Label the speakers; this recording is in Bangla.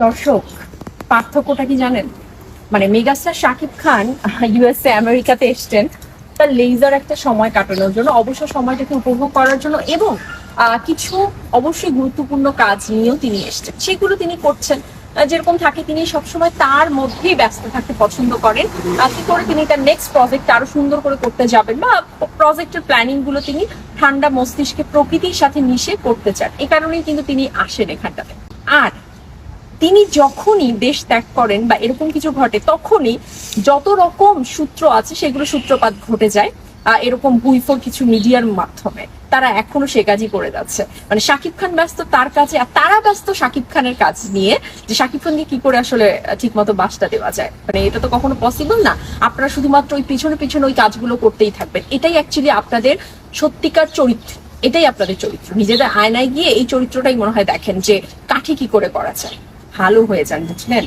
Speaker 1: দর্শক, পার্থক্যটা কি জানেন? মানে মেগাস্টার শাকিব খান ইউএসএ আমেরিকাতে এসছেন তার লেজার একটা সময় কাটানোর জন্য, অবসর সময়টাকে উপভোগ করার জন্য, এবং কিছু অবশ্যই গুরুত্বপূর্ণ কাজ নিয়েও তিনি এসছেন, সেগুলো তিনি করছেন। যেরকম থাকে, তিনি সবসময় তার মধ্যেই ব্যস্ত থাকতে পছন্দ করেন। কি করে তিনি তার নেক্সট প্রজেক্ট আরো সুন্দর করে করতে যাবেন, বা প্রজেক্টের প্ল্যানিং গুলো তিনি ঠান্ডা মস্তিষ্কে প্রকৃতির সাথে মিশে করতে চান। এই কারণেই কিন্তু তিনি আসেন এখানটাতে। আর তিনি যখনই দেশ ত্যাগ করেন বা এরকম কিছু ঘটে, তখনই যত রকম সূত্র আছে সেগুলো সূত্রপাত ঘটে যায় এরকম ভুইফোর কিছু মিডিয়ার মাধ্যমে। তারা এখনো সে কাজই করে যাচ্ছে। মানে শাকিব খান ব্যস্ত তার কাজে, আর তারা ব্যস্ত শাকিব খানের কাজ নিয়ে, যে শাকিব খানকে কি করে আসলে ঠিক মতো বাসটা দেওয়া যায়। মানে এটা তো কখনো পসিবল না। আপনারা শুধুমাত্র ওই পিছনে পিছনে ওই কাজগুলো করতেই থাকবেন। এটাই অ্যাকচুয়ালি আপনাদের সত্যিকার চরিত্র, এটাই আপনাদের চরিত্র। নিজেদের আয়নায় গিয়ে এই চরিত্রটাই মনে হয় দেখেন যে কাঠি কি করে করা যায়, ভালো হয়ে যান, বুঝলেন?